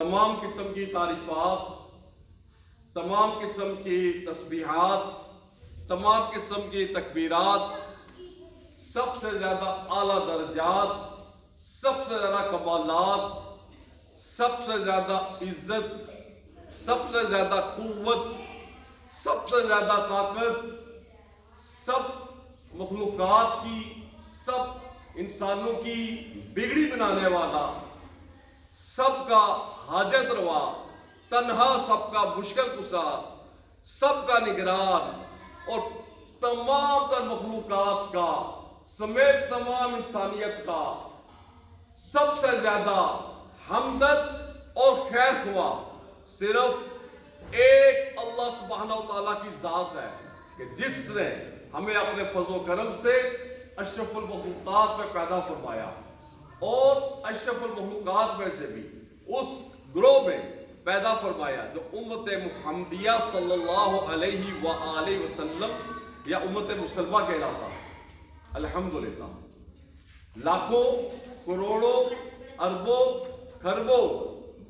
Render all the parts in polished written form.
تمام قسم کی تعریفات، تمام قسم کی تسبیحات، تمام قسم کی تکبیرات، سب سے زیادہ اعلیٰ درجات، سب سے زیادہ کمالات، سب سے زیادہ عزت، سب سے زیادہ قوت، سب سے زیادہ طاقت، سب مخلوقات کی، سب انسانوں کی بگڑی بنانے والا، سب کا حاجت روا، تنہا سب کا مشکل کشا، سب کا نگران اور تمام تر مخلوقات کا سمیت تمام انسانیت کا سب سے زیادہ ہمدرد اور خیر خواہ صرف ایک اللہ سبحانہ و تعالیٰ کی ذات ہے کہ جس نے ہمیں اپنے فضل و کرم سے اشرف المخلوقات میں پیدا فرمایا اور اشرف المخلوقات میں سے بھی اس گروہ میں پیدا فرمایا جو امت محمدیہ صلی اللہ علیہ وآلہ وسلم یا امت مسلمہ کہلاتا ہے۔ الحمدللہ لاکھوں کروڑوں اربوں خربوں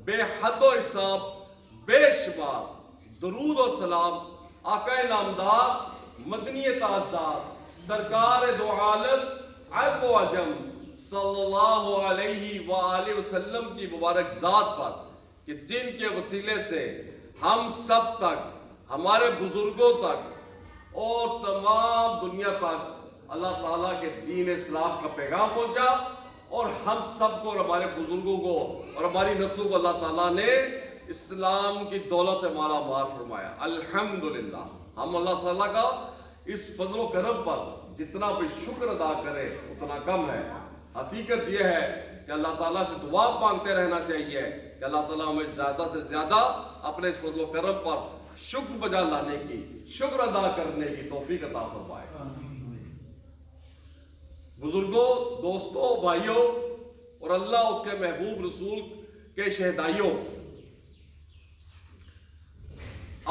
بے حد و حساب بے شمار درود و سلام آقا نامدار مدنی تاجدار سرکار دو عالم عرب و عجم صلی اللہ علیہ وآلہ وسلم کی مبارک ذات پر کہ جن کے وسیلے سے ہم سب تک، ہمارے بزرگوں تک اور تمام دنیا تک اللہ تعالیٰ کے دین اسلام کا پیغام پہنچا اور ہم سب کو اور ہمارے بزرگوں کو اور ہماری نسلوں کو اللہ تعالیٰ نے اسلام کی دولت سے مالا مال فرمایا۔ الحمدللہ ہم اللہ تعالیٰ کا اس فضل و کرم پر جتنا بھی شکر ادا کرے اتنا کم ہے۔ حقیقت یہ ہے کہ اللہ تعالیٰ سے دعا مانگتے رہنا چاہیے کہ اللہ تعالیٰ ہمیں زیادہ سے زیادہ اپنے اس فضل و کرم پر شکر بجا لانے کی، شکر ادا کرنے کی توفیق عطا فرمائے۔ بزرگوں، دوستوں، بھائیوں اور اللہ اس کے محبوب رسول کے شہدائیوں،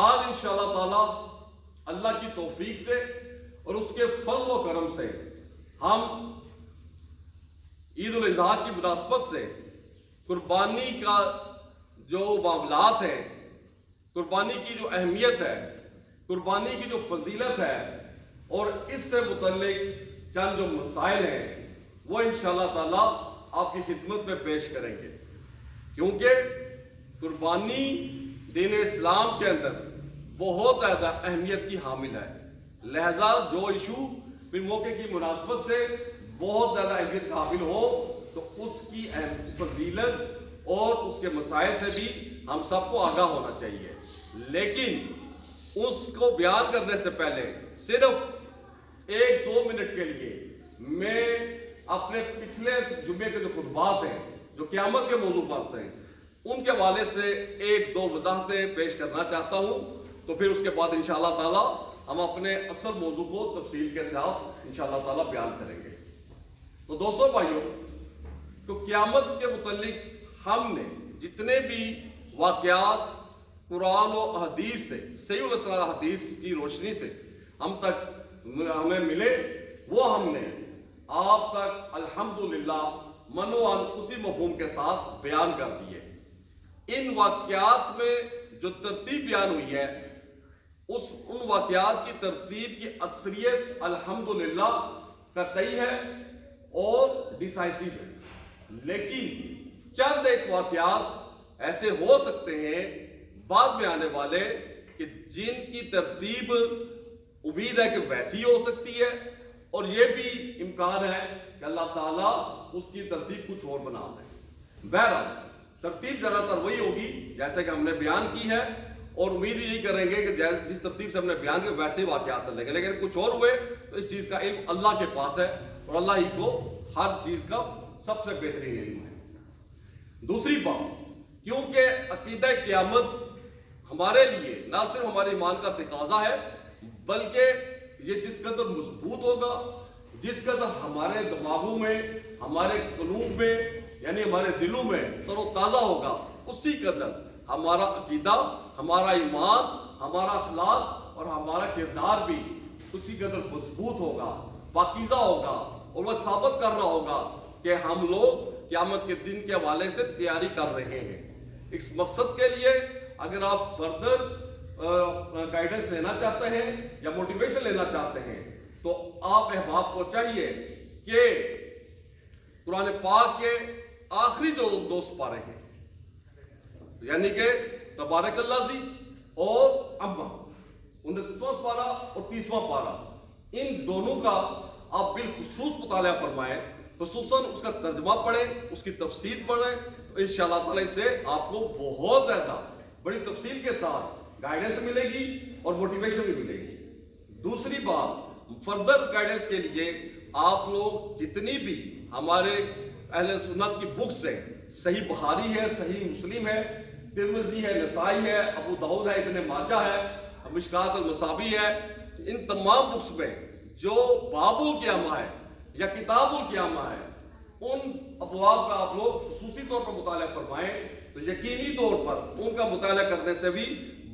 آج انشاءاللہ تعالیٰ اللہ کی توفیق سے اور اس کے فضل و کرم سے ہم عید الاضحیٰ کی مناسبت سے قربانی کا جو معاملات ہیں، قربانی کی جو اہمیت ہے، قربانی کی جو فضیلت ہے اور اس سے متعلق چند جو مسائل ہیں وہ انشاءاللہ تعالیٰ آپ کی خدمت میں پیش کریں گے، کیونکہ قربانی دین اسلام کے اندر بہت زیادہ اہمیت کی حامل ہے۔ لہذا جو ایشو بھی موقع کی مناسبت سے بہت زیادہ اہمیت کا حامل ہو تو اس کی فضیلت اور اس کے مسائل سے بھی ہم سب کو آگاہ ہونا چاہیے، لیکن اس کو بیان کرنے سے پہلے صرف ایک دو منٹ کے لیے میں اپنے پچھلے جمعے کے جو خطبات ہیں جو قیامت کے موضوع پر ہیں ان کے حوالے سے ایک دو وضاحتیں پیش کرنا چاہتا ہوں، تو پھر اس کے بعد انشاءاللہ تعالی ہم اپنے اصل موضوع کو تفصیل کے ساتھ انشاءاللہ تعالی بیان کریں گے۔ تو دوستوں بھائیوں، تو قیامت کے متعلق ہم نے جتنے بھی واقعات قرآن و حدیث سے، صحیح الاسناد حدیث کی روشنی سے ہم تک ہمیں ملے وہ ہم نے آپ تک الحمدللہ منوان اسی مفہوم کے ساتھ بیان کر دیے۔ ان واقعات میں جو ترتیب بیان ہوئی ہے ان واقعات کی ترتیب کی اکثریت الحمدللہ قطعی ہے اور ڈیسائسیو ہے، لیکن چند ایک واقعات ایسے ہو سکتے ہیں بعد میں آنے والے کہ جن کی ترتیب امید ہے کہ ویسی ہو سکتی ہے اور یہ بھی امکان ہے کہ اللہ تعالیٰ اس کی ترتیب کچھ اور بنا دے۔ بہرحال ترتیب زیادہ تر وہی ہوگی جیسے کہ ہم نے بیان کی ہے اور امید یہی کریں گے کہ جس ترتیب سے ہم نے بیان کیا ویسے ہی واقعات چلیں گے، لیکن کچھ اور ہوئے تو اس چیز کا علم اللہ کے پاس ہے اور اللہ ہی کو ہر چیز کا سب سے بہترین علم ہے۔ دوسری بات، کیونکہ عقیدہ قیامت ہمارے لیے نہ صرف ہمارے ایمان کا تقاضا ہے بلکہ یہ جس قدر مضبوط ہوگا، جس قدر ہمارے دماغوں میں، ہمارے قلوب میں یعنی ہمارے دلوں میں تر و تازہ ہوگا، اسی قدر ہمارا عقیدہ، ہمارا ایمان، ہمارا اخلاق اور ہمارا کردار بھی اسی قدر مضبوط ہوگا، پاکیزہ ہوگا اور وہ ثابت کر رہا ہوگا کہ ہم لوگ قیامت کے دن کے حوالے سے تیاری کر رہے ہیں۔ اس مقصد کے لیے اگر آپ فردر گائیڈنس لینا چاہتے ہیں یا موٹیویشن لینا چاہتے ہیں تو آپ احباب کو چاہیے کہ قرآن پاک کے آخری جو دو سپارے ہیں یعنی کہ تبارک اللہ زی اور اما 29واں سپارہ اور 30واں پارہ ان دونوں کا آپ بالخصوص مطالعہ فرمائیں، خصوصاً اس کا ترجمہ پڑھیں، اس کی تفسیر پڑھیں، تو انشاءاللہ تعالی اس سے آپ کو بہت زیادہ بڑی تفصیل کے ساتھ گائیڈنس ملے گی اور موٹیویشن بھی ملے گی۔ دوسری بات، فردر گائیڈنس کے لیے آپ لوگ جتنی بھی ہمارے اہل سنت کی بکس ہیں، صحیح بخاری ہے، صحیح مسلم ہے، ترمذی ہے، نسائی ہے، ابو داؤد ہے، ابن ماجہ ہے، مشکات المصابیح ہے، ان تمام بکس میں جو باب القیامہ ہے یا کتاب القیامہ ہے ان ابواب کا آپ لوگ خصوصی طور پر مطالعہ فرمائیں تو یقینی طور پر ان کا مطالعہ کرنے سے بھی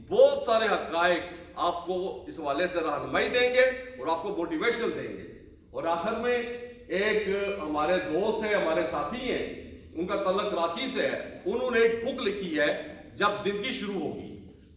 بہت سارے حقائق آپ کو اس حوالے سے رہنمائی دیں گے اور آپ کو موٹیویشن دیں گے۔ اور آخر میں ایک ہمارے دوست ہیں، ہمارے ساتھی ہیں، ان کا تعلق کراچی سے ہے، انہوں نے ایک بک لکھی ہے جب زندگی شروع ہوگی،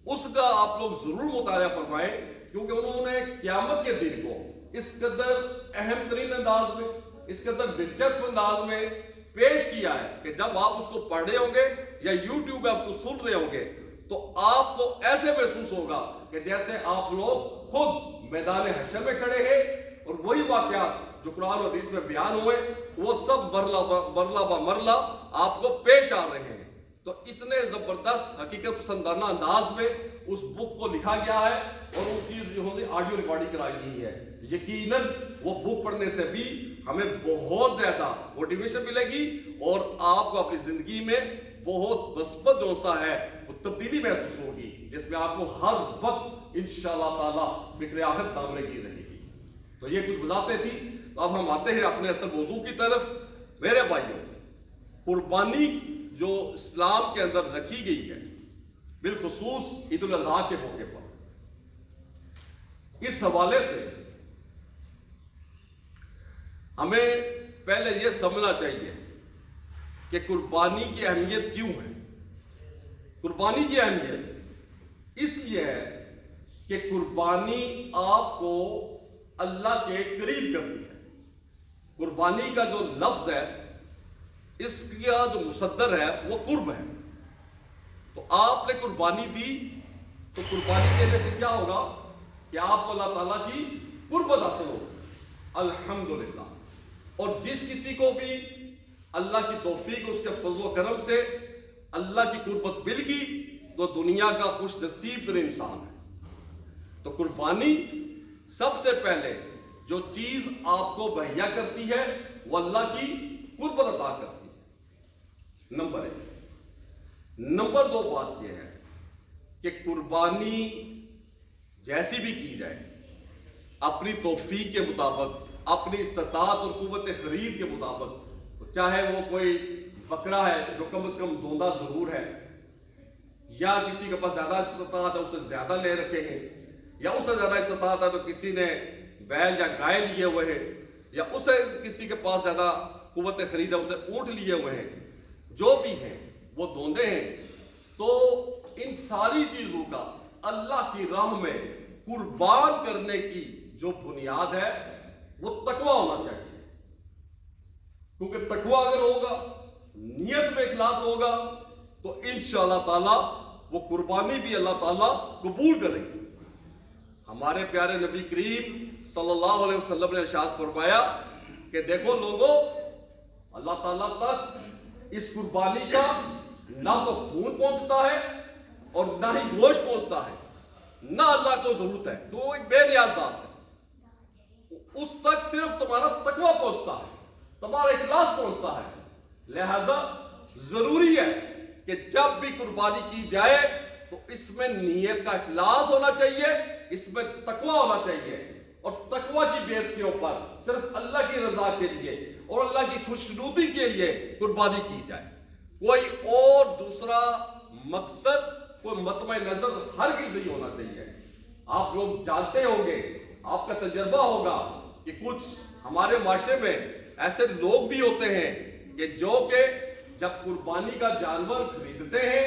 اس کا آپ لوگ ضرور مطالعہ فرمائیں کیونکہ انہوں نے قیامت کے دن کو اس قدر اہم ترین انداز میں، اس قدر دلچسپ انداز میں پیش کیا ہے کہ جب آپ اس کو پڑھ رہے ہوں گے یا یوٹیوب پہ آپ اس کو سن رہے ہوں گے تو آپ کو ایسے محسوس ہوگا کہ جیسے آپ لوگ خود میدان حشر میں کھڑے ہیں اور وہی واقعات جو قرآن و حدیث میں بیان ہوئے وہ سب مرلہ با مرلہ آپ کو پیش آ رہے ہیں۔ تو اتنے زبردست حقیقت پسندانہ انداز میں اس بک کو لکھا گیا ہے اور اس کی جو آڈیو ریکارڈنگ کرائی گئی ہے۔ یقیناً وہ بک پڑھنے سے بھی ہمیں بہت زیادہ موٹیویشن ملے گی اور آپ کو اپنی زندگی میں بہت مثبت جو سا ہے وہ تبدیلی محسوس ہوگی جس میں آپ کو ہر وقت انشاءاللہ تعالیٰ فکر آخرت تامنے کی رہے گی۔ تو یہ کچھ باتیں تھی، تو اب ہم آتے ہیں اپنے اصل موضوع کی طرف۔ میرے بھائیوں، قربانی جو اسلام کے اندر رکھی گئی ہے بالخصوص عید الاضحیٰ کے موقع پر، اس حوالے سے ہمیں پہلے یہ سمجھنا چاہیے کہ قربانی کی اہمیت کیوں ہے۔ قربانی کی اہمیت اس لیے ہے کہ قربانی آپ کو اللہ کے قریب کرتی ہے۔ قربانی کا جو لفظ ہے اس کا جو مصدر ہے وہ قرب ہے۔ تو آپ نے قربانی دی تو قربانی دینے سے کیا ہوگا کہ آپ کو اللہ تعالیٰ کی قربت حاصل ہوگی، الحمدللہ۔ اور جس کسی کو بھی اللہ کی توفیق اس کے فضل و کرم سے اللہ کی قربت مل گئی تو دنیا کا خوش نصیب ترین انسان ہے۔ تو قربانی سب سے پہلے جو چیز آپ کو مہیا کرتی ہے وہ اللہ کی قربت عطا کرتی ہے، نمبر 1۔ نمبر 2 بات یہ ہے کہ قربانی جیسی بھی کی جائے اپنی توفیق کے مطابق، اپنی استطاعت اور قوت خرید کے مطابق، چاہے وہ کوئی بکرا ہے جو کم از کم دوندا ضرور ہے، یا کسی کے پاس زیادہ استطاعت ہے اس سے زیادہ لے رکھے ہیں، یا اس سے زیادہ استطاعت ہے تو کسی نے بیل یا گائے لیے ہوئے ہیں، یا اسے کسی کے پاس زیادہ قوت خرید ہے اسے اونٹ لیے ہوئے ہیں، جو بھی ہیں وہ دوندے ہیں۔ تو ان ساری چیزوں کا اللہ کی راہ میں قربان کرنے کی جو بنیاد ہے وہ تقویٰ ہونا چاہیے، کیونکہ تقویٰ اگر ہوگا، نیت میں اخلاص ہوگا تو انشاءاللہ تعالیٰ وہ قربانی بھی اللہ تعالیٰ قبول کرے گی۔ ہمارے پیارے نبی کریم صلی اللہ علیہ وسلم نے ارشاد فرمایا کہ دیکھو لوگوں، اللہ تعالیٰ تک اس قربانی کا نہ تو خون پہنچتا ہے اور نہ ہی گوشت پہنچتا ہے، نہ اللہ کو ضرورت ہے، تو وہ ایک بے نیاز ذات ہے، اس تک صرف تمہارا تقویٰ پہنچتا ہے، تمہارا اخلاص پہنچتا ہے۔ لہذا ضروری ہے کہ جب بھی قربانی کی جائے تو اس میں نیت کا اخلاص ہونا چاہیے، اس میں تقویٰ ہونا چاہیے، اور تقویٰ کی بیس کے اوپر صرف اللہ کی رضا کے لیے اور اللہ کی خوشنودی کے لیے قربانی کی جائے۔ کوئی اور دوسرا مقصد، کوئی مطمع نظر ہرگز نہیں ہونا چاہیے۔ آپ لوگ جانتے ہوں گے، آپ کا تجربہ ہوگا کہ کچھ ہمارے معاشرے میں ایسے لوگ بھی ہوتے ہیں کہ جو کہ جب قربانی کا جانور خریدتے ہیں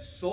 100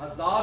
1000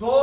2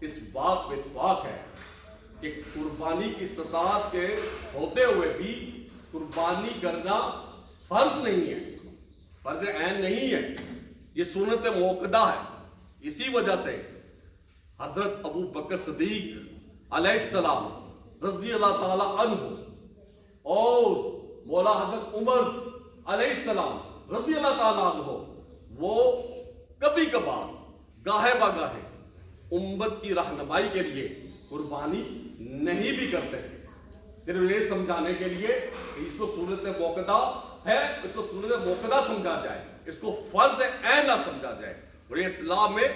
اس بات پہ اتفاق ہے کہ قربانی کی استطاعت کے ہوتے ہوئے بھی قربانی کرنا فرض نہیں ہے، فرض عین نہیں ہے، یہ سنت موقدہ ہے۔ اسی وجہ سے حضرت ابو بکر صدیق علیہ السلام رضی اللہ تعالی عنہ اور مولا حضرت عمر علیہ السلام رضی اللہ تعالی عنہ وہ کبھی کبھار گاہے بگاہے امت کی رہنمائی کے لیے قربانی نہیں بھی کرتے تھے، صرف یہ سمجھانے کے لیے کہ اس کو سنت موقدہ ہے، اس کو سنت موقدہ سمجھا جائے، اس کو فرض عین نہ سمجھا جائے۔ اور یہ اسلام میں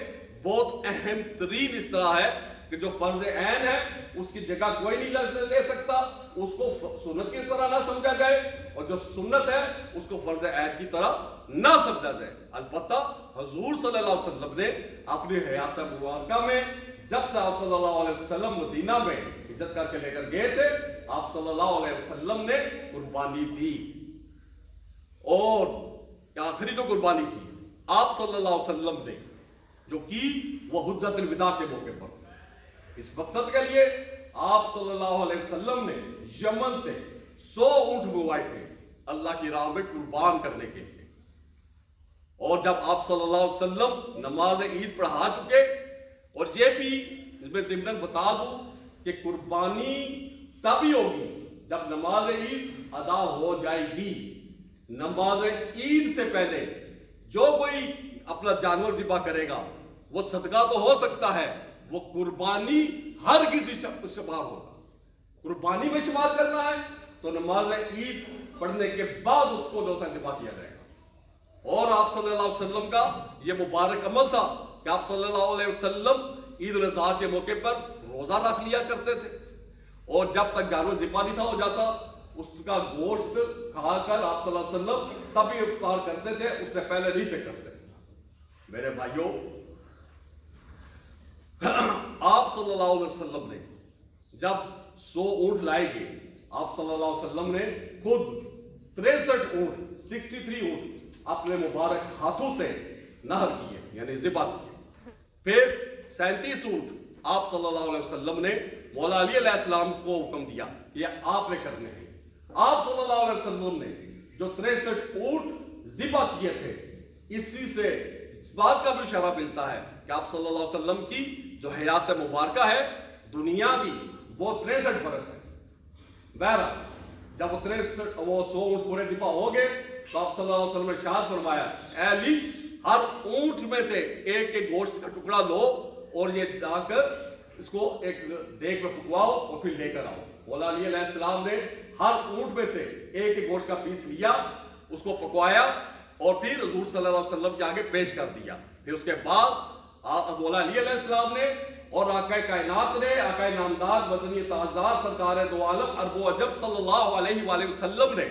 بہت اہم ترین اس طرح ہے کہ جو فرض عین ہے اس کی جگہ کوئی نہیں لے سکتا، اس کو سنت کی طرح نہ سمجھا جائے، اور جو سنت ہے اس کو فرض عین کی طرح نہ سمجھا جائے۔ البتہ حضور صلی اللہ علیہ وسلم نے اپنی حیات مبارکہ میں جب سے آپ صلی اللہ علیہ وسلم مدینہ میں ہجرت کر کے لے کر گئے تھے، آپ صلی اللہ علیہ وسلم نے قربانی دی، اور آخری جو قربانی تھی آپ صلی اللہ علیہ وسلم نے جو کی وہ حجۃ الوداع کے موقع پر، اس مقصد کے لیے آپ صلی اللہ علیہ وسلم نے یمن سے 100 اونٹ منگوائے تھے اللہ کی راہ میں قربان کرنے کے لیے۔ اور جب آپ صلی اللہ علیہ وسلم نماز عید پڑھا چکے، اور یہ بھی اس میں ضمن بتا دوں کہ قربانی تب ہی ہوگی جب نماز عید ادا ہو جائے گی۔ نماز عید سے پہلے جو کوئی اپنا جانور ذبح کرے گا وہ صدقہ تو ہو سکتا ہے، وہ قربانی ہرگز شمار ہوگا۔ قربانی میں شمار کرنا ہے تو نماز عید پڑھنے کے بعد اس کو جو ذبح کیا جائے گا۔ اور آپ صلی اللہ علیہ وسلم کا یہ مبارک عمل تھا کہ آپ صلی اللہ علیہ وسلم عید الاضحیٰ کے موقع پر روزہ رکھ لیا کرتے تھے، اور جب تک جانور ذبح نہیں تھا ہو جاتا اس کا گوشت کھا کر آپ صلی اللہ علیہ وسلم تبھی افطار کرتے تھے، اس سے پہلے نہیں تھے کرتے۔ میرے بھائیوں، آپ صلی اللہ علیہ وسلم نے جب 100 اونٹ لائے گئے، آپ صلی اللہ علیہ وسلم نے خود 63 اونٹ 63 اونٹ اپنے مبارک ہاتھوں سے نہر کیے، یعنی ذبح کیے۔ پھر 37 اونٹ آپ صلی اللہ علیہ وسلم نے مولا علی علیہ السلام کو حکم دیا کہ یہ آپ نے کرنے ہیں۔ آپ صلی اللہ علیہ وسلم نے جو 63 اونٹ ذبح کیے تھے، اسی سے اس بات کا بھی اشارہ ملتا ہے کہ آپ صلی اللہ علیہ وسلم کی جو حیات مبارکہ ہے دنیا کی وہ 63 برس ہے۔ بہرحال جب وہ 100 اونٹ پورے ذبح ہو گئے تو آپ صلی اللہ علیہ وسلم نے ارشاد فرمایا، اے علی ہر اونٹ میں سے ایک ایک گوشت کا ٹکڑا لو اور یہ جا کر اس کو ایک دیگ میں پکواؤ اور پھر لے کر آؤ۔ مولا علی علیہ السلام نے ہر اونٹ میں سے ایک ایک گوشت کا پیس لیا، اس کو پکوایا اور پھر حضور صلی اللہ علیہ وسلم کے آگے پیش کر دیا۔ پھر اس کے بعد مولا علی علیہ السلام نے اور آقا کائنات نے، آقا نامدار مدنی تاجدار سرکار دو عالم ارب و عجب صلی اللہ علیہ وآلہ وسلم نے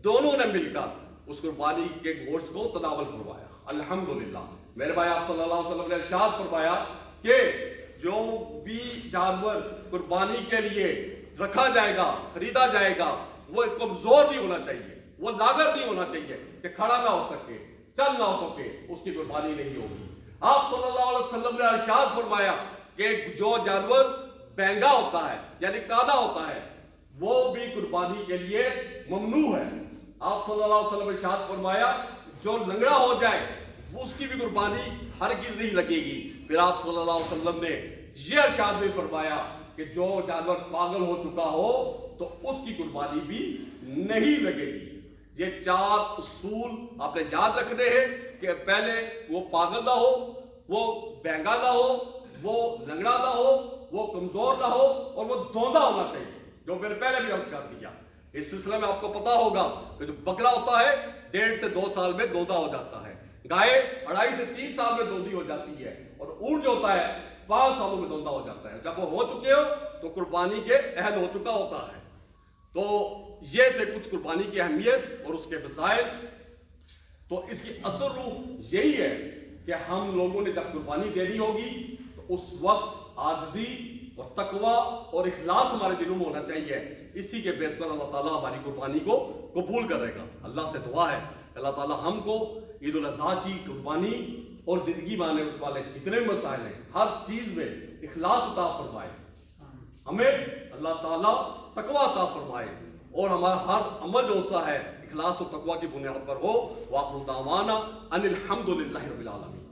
دونوں نے مل کر اس قربانی کے گوشت کو تناول کروایا۔ الحمدللہ میرے بھائی، آپ صلی اللہ علیہ وسلم نے ارشاد فرمایا کہ جو بھی جانور قربانی کے لیے رکھا جائے گا، خریدا جائے گا، وہ کمزور نہیں ہونا چاہیے، وہ لاغر نہیں ہونا چاہیے کہ کھڑا نہ ہو سکے، چل نہ ہو سکے، اس کی قربانی نہیں ہوگی۔ آپ صلی اللہ علیہ وسلم نے ارشاد فرمایا کہ جو جانور بینگا ہوتا ہے یعنی کانا ہوتا ہے وہ بھی قربانی کے لیے ممنوع ہے۔ آپ صلی اللہ علیہ وسلم نے ارشاد فرمایا جو لنگڑا ہو جائے اس کی بھی قربانی ہرگز نہیں لگے گی۔ پھر آپ صلی اللہ علیہ وسلم نے یہ ارشاد بھی فرمایا کہ جو جانور پاگل ہو چکا ہو تو اس کی قربانی بھی نہیں لگے گی۔ یہ 4 اصول آپ نے یاد رکھنے ہیں کہ پہلے وہ پاگل نہ ہو، وہ بینگا نہ ہو، وہ لنگڑا نہ ہو، وہ کمزور نہ ہو، اور وہ دوندا ہونا چاہیے، جو میں نے پہلے بھی عرض کر دیا۔ اس سلسلے میں آپ کو پتا ہوگا کہ جو بکرا ہوتا ہے 1.5 سے 2 سال میں دوندا ہو جاتا ہے، گائے 2.5 سے 3 سال میں دوندی ہو جاتی ہے، اور اونٹ جو ہوتا ہے 5 سالوں میں دوندا ہو جاتا ہے۔ جب وہ ہو چکے ہو تو قربانی کے اہل ہو چکا ہوتا ہے۔ تو یہ تھے کچھ قربانی کی اہمیت اور اس کے مسائل۔ تو اس کی اصل روح یہی ہے کہ ہم لوگوں نے جب قربانی دینی ہوگی تو اس وقت عاجزی اور تقوی اور اخلاص ہمارے دلوں میں ہونا چاہیے۔ اسی کے بیس پر اللہ تعالیٰ ہماری قربانی کو قبول کرے گا۔ اللہ سے دعا ہے اللہ تعالیٰ ہم کو عید الاضحیٰ کی قربانی اور زندگی میں آنے والے جتنے بھی مسائل ہیں ہر چیز میں اخلاص عطا فرمائے. ہمیں اللہ تعالیٰ تقویٰ عطا فرمائے اور ہمارا ہر عمل جو سا ہے اخلاص و تقویٰ کی بنیاد پر ہو. وآخر دعوانا ان الحمد للہ رب العالمین.